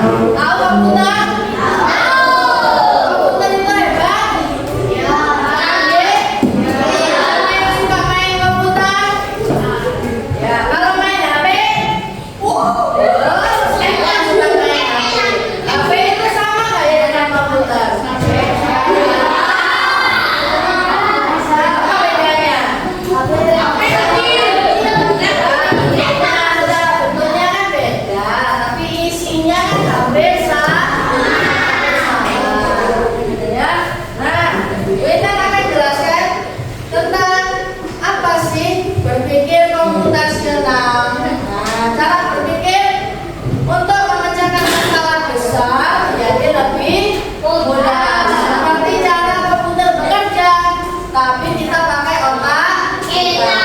Tahu komputer? Komputer itu hebat? Canggih? Ada yang suka main komputer? Ya, kalau main HP? Saya nggak suka main HP. HP itu sama nggak ya dengan komputer? Apa bedanya? Bentuknya kan beda, tapi isinya kan hampir sama. Ya. Nah, kita akan jelaskan tentang apa sih berpikir komputasional. Nah, cara berpikir untuk memecahkan masalah besar jadi lebih mudah. Seperti cara komputer bekerja, tapi kita pakai otak kita.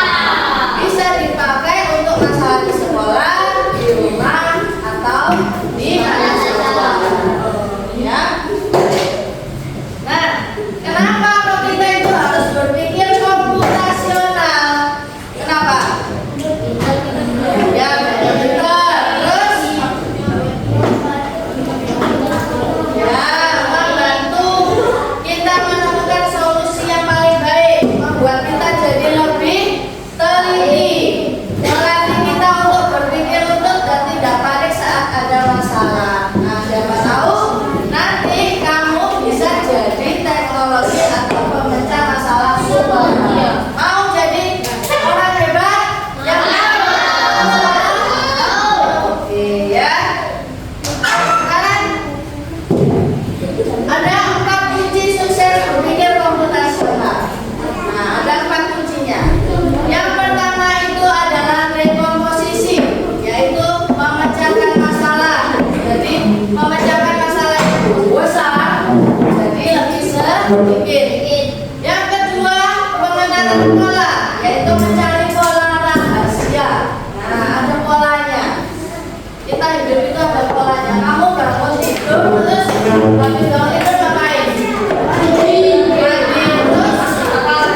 Bisa dipakai untuk masalah di sekolah, di rumah, atau di mana saja. Ya. Nah, kenapa kok kita itu harus berpikir komputasional? Kenapa? Ya, benar. Terus, ya, membantu kita menemukan solusi yang paling baik, membuat kita jadi lebih teliti, melatih kita untuk berpikir utuh dan tidak panik saat ada masalah. Nah, siapa tahu nanti kamu bisa jadi teknologi atau pemecah masalah super. Mau jadi orang hebat? Yang oke ya. Sekarang ada 4 kunci sukses berpikir komputasional. Nah, ada 4 kuncinya. Yang pertama itu adalah rekomposisi, yaitu memecahkan masalah. Jadi memecahkan masalah itu besar, jadi lebih sedikit. Yang kedua, pengenalan pola, yaitu mencari pola rahasia. Nah, ada polanya. Kita hidup itu ada polanya. Kamu bangun tidur terus habis bangun tidur ngapain? Mandi terus makan.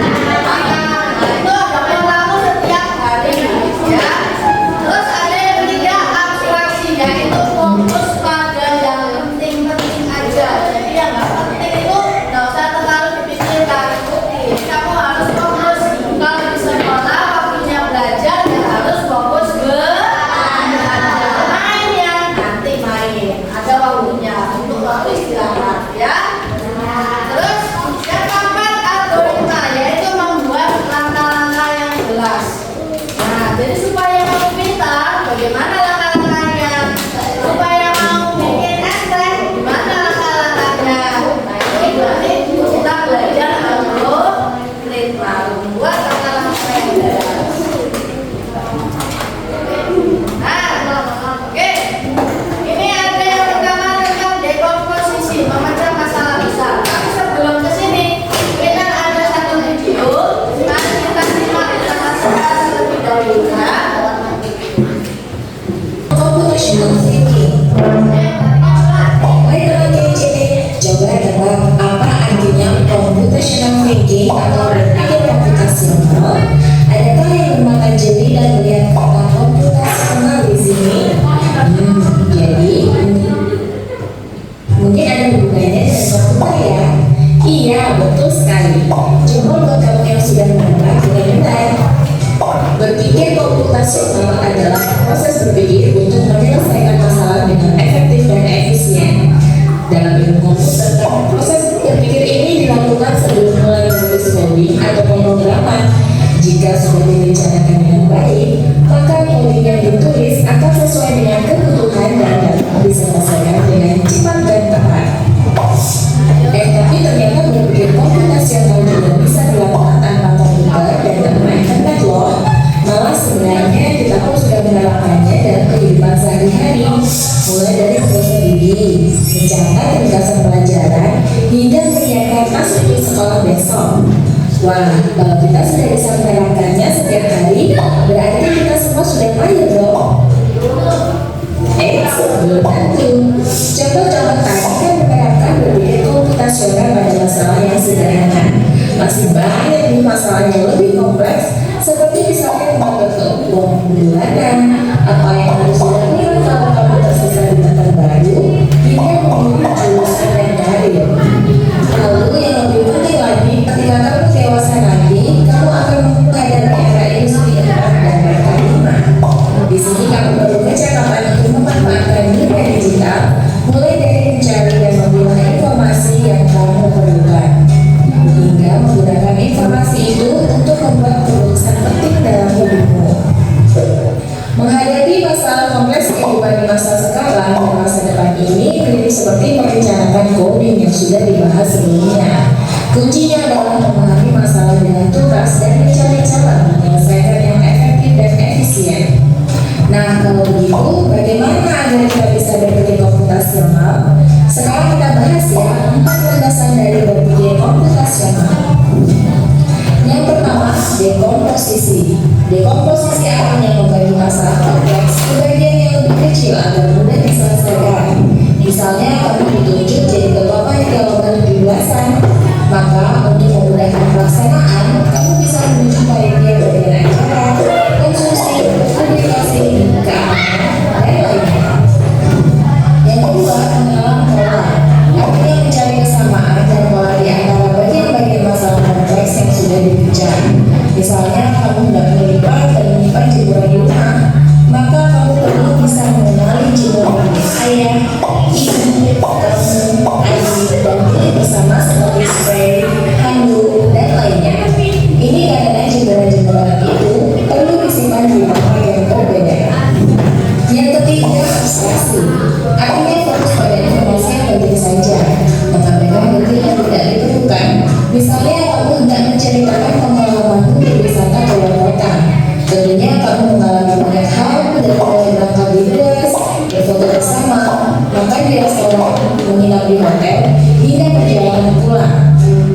Nah, itu ada polamu setiap hari ya. Terus ada yang ketiga, abstraksi, yaitu fokus pada yang penting-penting aja. Jadi yang nggak penting itu nggak usah terlalu dipikirkan. Kamu harus fokus. Kalau di sekolah waktunya belajar ya harus fokus main ya, nanti main. Ada waktunya untuk waktu istirahat ya. Terus yang keempat, algoritma, yaitu membuat langkah-langkah yang jelas. Nah, jadi supaya mau pintar, bagaimana langkah-langkahnya? Supaya mau bikin es teh, gimana langkah-langkahnya? Nah, ini berarti kita belajar algoritma, membuat langkah-langkah yang jelas. Nah, oke. Ini ada yang pertama tentang dekomposisi, memecah masalah besar. Tapi sebelum ke sini, kita ada satu video. Mari kita simak bersama-sama terlebih dahulu ya. Computational thinking. Baik teman-teman di sini, coba tebak apa artinya computational thinking atau berpikir komputasional. Adakah yang memakan jeli dan melihat kata komputasional di sini? Jadi mungkin ada hubungannya dengan komputer ya. Iya, betul sekali. Cuma buat kamu yang sudah menebak dengan benar. Berpikir komputasional adalah proses berpikir untuk menyelesaikan masalah dengan efektif dan efisien. Dalam ilmu komputer, proses berpikir ini dilakukan sebelum mulai menulis coding atau pemrograman. Jika sudah direncanakan dengan baik, maka coding yang ditulis akan sesuai dengan kebutuhan dan dapat diselesaikan dengan cepat dan tepat. Tapi ternyata berpikir komputasional juga bisa dilakukan tanpa komputer dan tanpa internet loh. Malah sebenarnya kita pun sudah menerapkannya dalam kehidupan sehari-hari, mulai dari proses gigi, mencatat ringkasan pelajaran, hingga menyiapkan masuk ke sekolah besok. Wah, kalau kita sudah bisa menerapkannya setiap hari, berarti kita semua sudah mahir dong. Belum tentu. Contoh-contoh tadi kan menerapkan berpikir komputasional pada masalah yang sederhana. Masih banyak nih masalah yang lebih kompleks, seperti misalnya mengatur uang bulanan, apa yang harus dilakukan kalau kamu tersesat di tempat baru, depan dan masa depan ini mirip seperti merencanakan coding yang sudah dibahas sebelumnya. Kuncinya adalah memahami masalah dengan tuntas dan mencari cara menyelesaikan yang efektif dan efisien. Nah, kalau begitu, bagaimana agar kita bisa berpikir komputasional? Sekarang kita bahas ya 4 landasan dari berpikir komputasional. Yang pertama, dekomposisi. Dekomposisi artinya membagi masalah kompleks ke bagian yang lebih kecil agar mudah diselesaikan. Misalnya, kamu ditunjuk jadi ketua panitia lomba 17-an, maka untuk memudahkan pelaksanaan, kamu bisa menunjuk panitia bagian acara, konsumsi, publikasi, keamanan, dan lainnya. Yang kedua, mengenal pola. Artinya mencari kesamaan dan pola di antara bagian-bagian masalah kompleks yang sudah dipecah. Misalnya, kamu hendak melipat dan menyimpan jemuran di rumah, maka kamu perlu bisa mengenali jemuran milik ayah, ibu, kamu, adik, dan pilih bersama seperti spray, handuk, dan lainnya. Ini karena jemuran-jemuran itu perlu disimpan di rumah yang berbeda. Yang ketiga, abstraksi. Artinya fokus pada informasi yang penting saja, mengabaikan detail yang tidak diperlukan. Misalnya, kamu hendak menceritakan pengalamanmu berwisata ke luar kota. Tentunya kamu mengalami banyak hal dari mulai berangkat di bus, berfoto bersama, makan di restoran, menginap di hotel, hingga perjalanan pulang.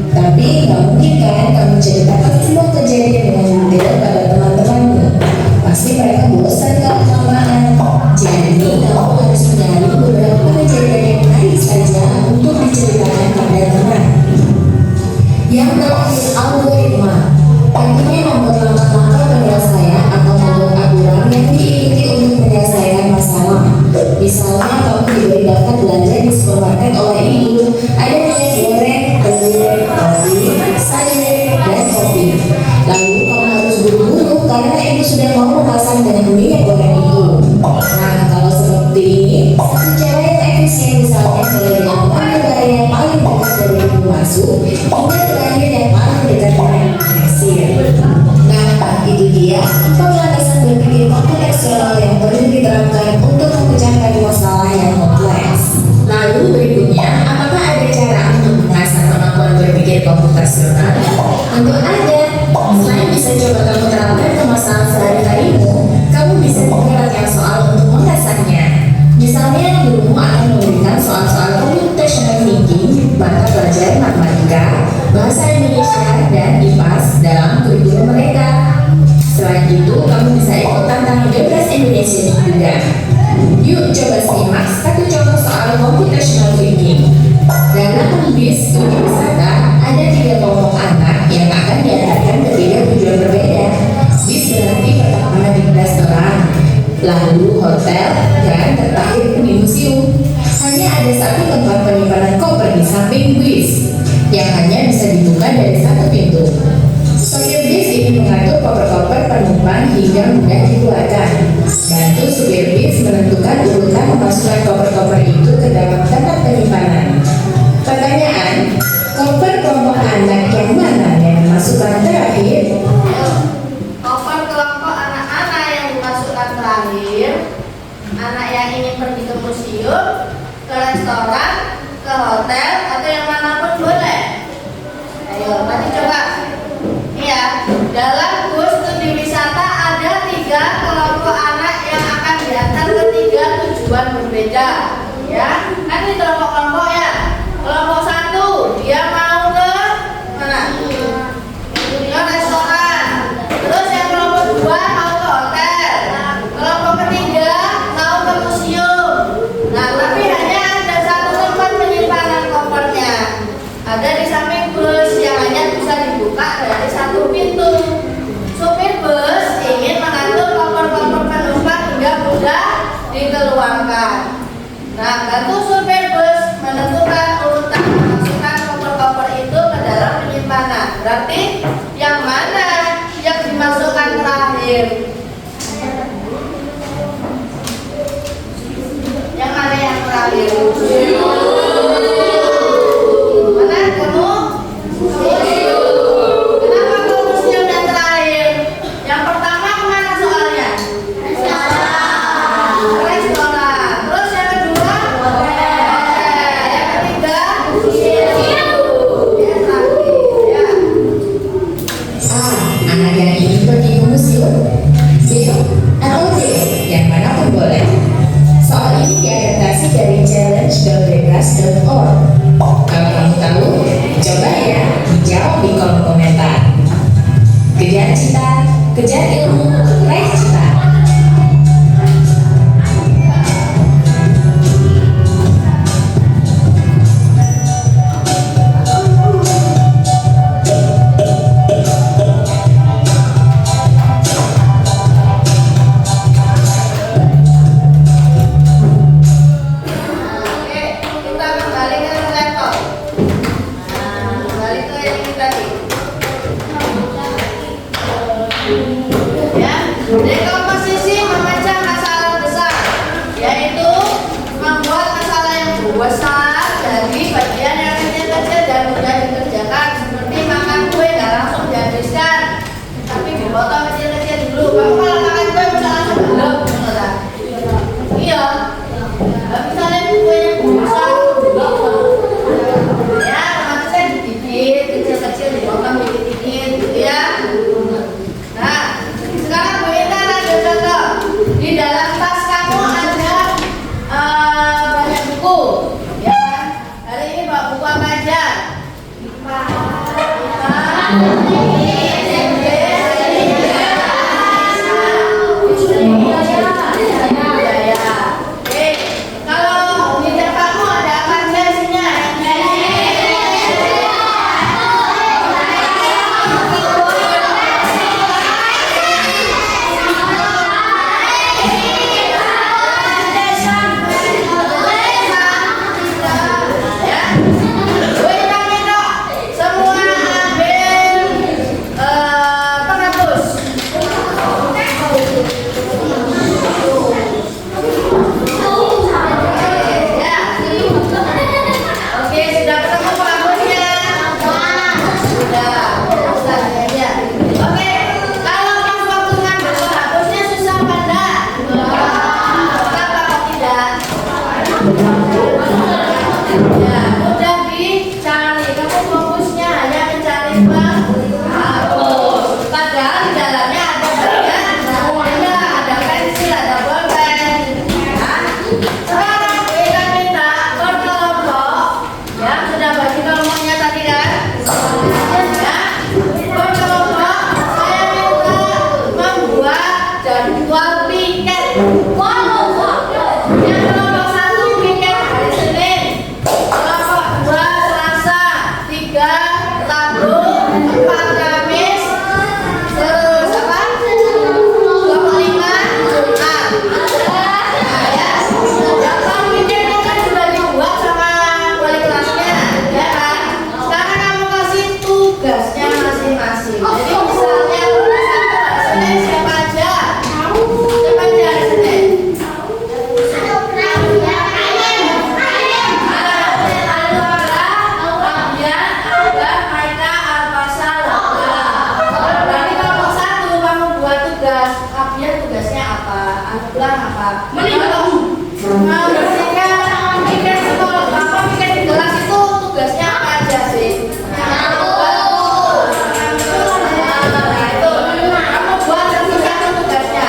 Tapi nggak mungkin kan kamu ceritakan semua kejadian dengan detail pada teman-temanmu. Pasti mereka bosan kalau kelamaan. Jadi kamu harus mencari beberapa kejadian yang menarik saja untuk diceritakan pada teman. Yang terakhir, algoritma. Artinya membuat langkah-langkah penyelesaian atau membuat aturan yang diikuti untuk menyelesaikan masalah. Misalnya, kamu diberi daftar belanja di supermarket oleh ibu. Ada minyak goreng, telur, nasi, sayur, dan kopi. Lalu kamu harus buru-buru karena ibu sudah mau memasang dengan minyak goreng itu. Nah, kalau seperti ini, satu cara yang efisien misalnya mulai dari negara yang paling dekat dari pintu masuk hingga terakhir yang paling dekat dengan kasir. Nah, itu dia 4 landasan berpikir komputasional yang perlu diterapkan untuk memecahkan masalah yang kompleks. Lalu berikutnya, apakah ada cara untuk mengasah kemampuan berpikir komputasional? Tentu ada. Selain bisa coba kamu terapkan ke masalah sehari-harimu, kamu bisa juga latihan soal untuk mengasahnya. Misalnya, gurumu akan memberikan soal-soal computational thinking, mata pelajaran matematika, bahasa Indonesia, dan IPAS dalam kurikulum mereka. Selain itu, kamu bisa ikut tantangan bebas Indonesia juga. Yuk coba simak satu contoh soal computational thinking. Dalam bis studi wisata, ada 3 kelompok anak yang akan diantarkan ke 3 tujuan berbeda. Bis berhenti pertama di restoran, lalu hotel, dan terakhir di museum. Hanya ada satu tempat penyimpanan koper di samping bis yang hanya bisa dibuka dari satu pintu. Supir bis ini mengatur koper-koper penumpang hingga mudah dikeluarkan. Bantu supir bis menentukan urutan memasukkan koper-koper itu ke dalam tempat penyimpanan. Pertanyaan, koper kelompok anak yang mana yang dimasukkan terakhir? Koper kelompok anak-anak yang dimasukkan terakhir, anak yang ingin pergi ke museum, ke restoran, ke hotel, atau yang manapun boleh. Ayo, nanti coba. Ya, dalam bus studi wisata ada 3 kelompok anak yang akan diantar ke 3 tujuan berbeda. Ya, kan ini kelompok-kelompok ya. Kelompok 1 dia mau ke mana? Ke restoran. Terus yang kelompok 2 mau ke hotel. Kelompok ketiga mau ke museum. Nah, tapi hanya ada satu tempat penyimpanan kopernya. Ada di samping bus yang hanya bisa dibuka dari satu pintu. Supir bus ingin mengatur koper-koper penumpang hingga mudah dikeluarkan. Nah, bantu supir bus menentukan urutan memasukkan koper-koper itu ke dalam penyimpanan. Berarti yang mana yang dimasukkan terakhir? Yang mana yang terakhir? Mana kamu? Kenapa kamu museum yang terakhir? Yang pertama kemana soalnya? Restoran. Terus yang kedua? dari challenge.bebas.org. Kalau kamu tahu, coba ya dijawab di kolom komentar. Kejar cita, kejar ilmu, raih cita. Oke, kita kembali ke laptop. Kembali ke yang ini tadi. Ya, dekomposisi memecah masalah besar, yaitu membuat masalah yang besar dari bagian yang kecil-kecil dan mudah dikerjakan, seperti makan kue nggak langsung dihabiskan, tapi dipotong kecil-kecil dulu. Kamu kalau makan kue bisa langsung belum, beneran? Iya. Nggak bisa lihat kuenya besar, belum. Ya, otomatisnya dikit, kecil-kecil dipotong dikit-dikit, gitu ya. Nah, sekarang Bu Intan ada contoh. Di dalam tas kamu ada banyak buku, ya kan? Hari ini bawa buku apa aja? Oke, kalau di tas kamu ada apa aja isinya? Semua ambil penghapus. Ya. Oke, sudah ketemu penghapusnya? Sudah. Ya. Oke, kalau pas waktu ngambil penghapusnya susah apa enggak? Apa tidak? Ya, mudah dicari. Kamu fokusnya hanya mencari penghapus. Padahal di dalamnya ada bagian ada pensil, ada bolpen. Ya. Sekarang kita minta berkelompok, yang sudah bagi kelompoknya tadi kan? Ya. Berkelompok, saya minta membuat jadwal piket. Yang kelompok 1 piket hari Senin, kelompok 2 Selasa, 3 Rabu, 4 Kamis, terus apa? Kelompok 5 Jumat. Nah, ya. Jadwal piketnya kan sudah dibuat sama wali kelasnya, ya kan? Sekarang kamu kasih tugasnya masing-masing. Jadi misalnya hari Senin siapa aja? Siapa aja hari Senin? Tugasnya apa? Bulan apa? Membersihkan piket sekolah. Apa piket di kelas itu tugasnya apa aja sih? Nah, itu kamu buat satu-satu tugasnya.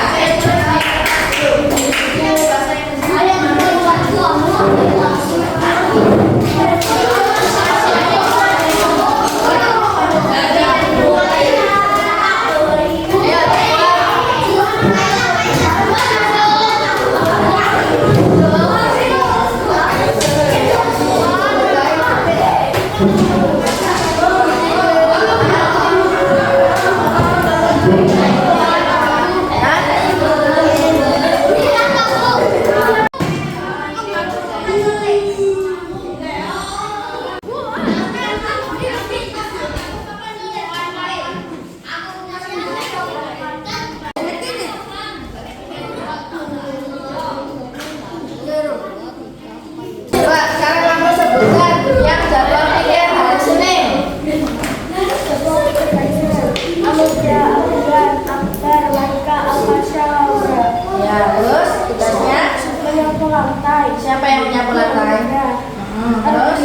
Coba sekarang kamu sebutkan yang jadwal piket hari Senin. Ya, terus tugasnya siapa yang menyapu lantai? Terus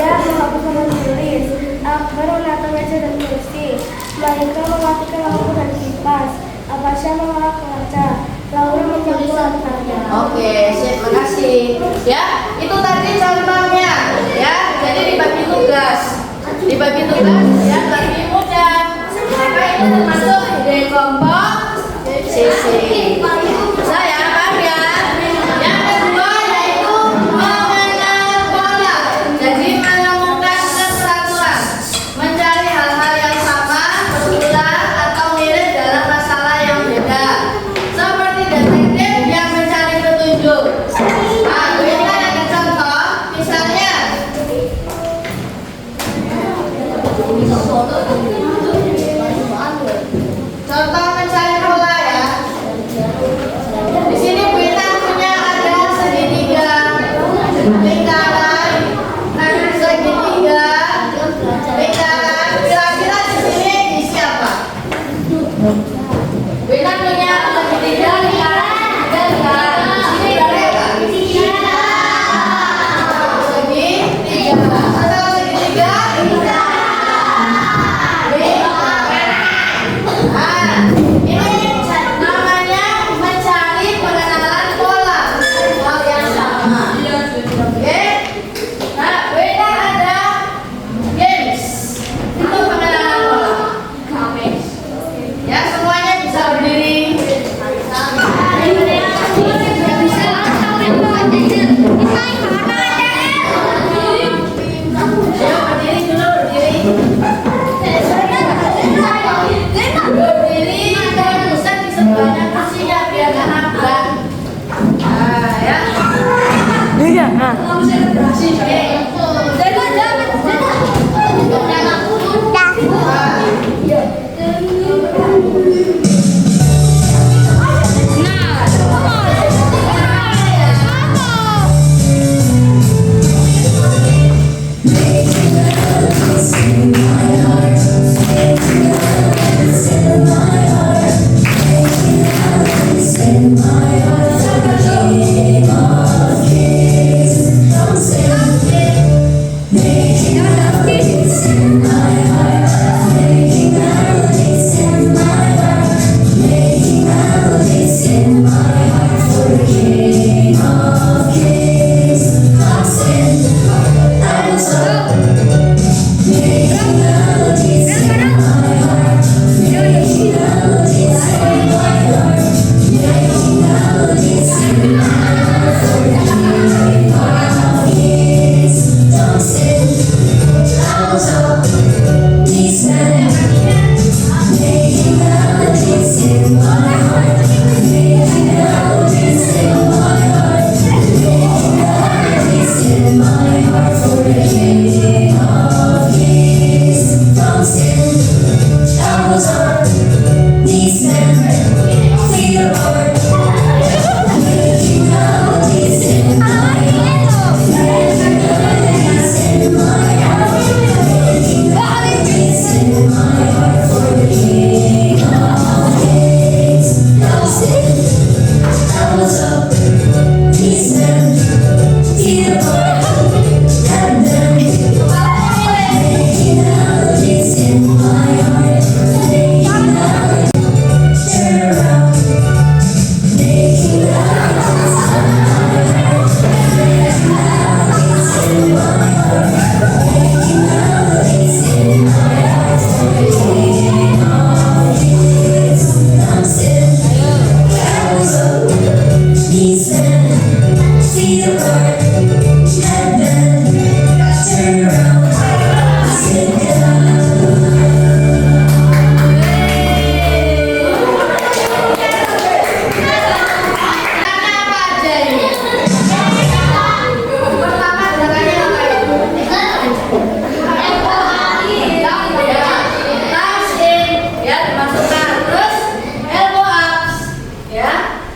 Akbar menata meja dan kursi. Malika mematikan lampu dan kipas. Abasya mengolah kaca. Oke, sip, makasih. Ya, itu tadi contohnya. Ya, jadi dibagi tugas. Dibagi tugas ya lebih mudah. Maka itu termasuk dekomposisi. Saya paham ya. Yang kedua yaitu mengenal pola. Jadi menemukan kesatuan, mencari hal-hal yang sama, berulang atau mirip dalam masalah yang beda. Seperti detektif yang mencari petunjuk. Nah, ini kan ada contoh, misalnya contoh mencari pola ya. Di sini Bu Intan punya ada segitiga, lingkaran, segitiga, lingkaran. Kira-kira di sini isi apa? Bu Intan punya segitiga, lingkaran, dan lingkaran. Di sini berarti apa? Segitiga. Atau segitiga? Nah, ini namanya mencari pengenalan pola hal yang sama. Oke. Nah, beda ada games. Itu pengenalan pola. Ya, semuanya bisa berdiri. Ayo berdiri dulu, berdiri. Berdiri dan pusat di sebelahnya kursinya biar nggak nabrak. Nah, ya. Iya, nah.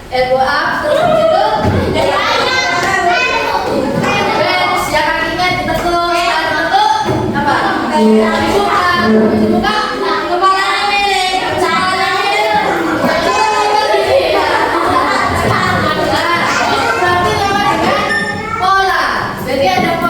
elbow up, terus itu bench, ya kakinya ditekuk, apa? Dibuka, kepalanya miring, caranya miring. Nah, itu berarti sama dengan pola. Jadi ada pola.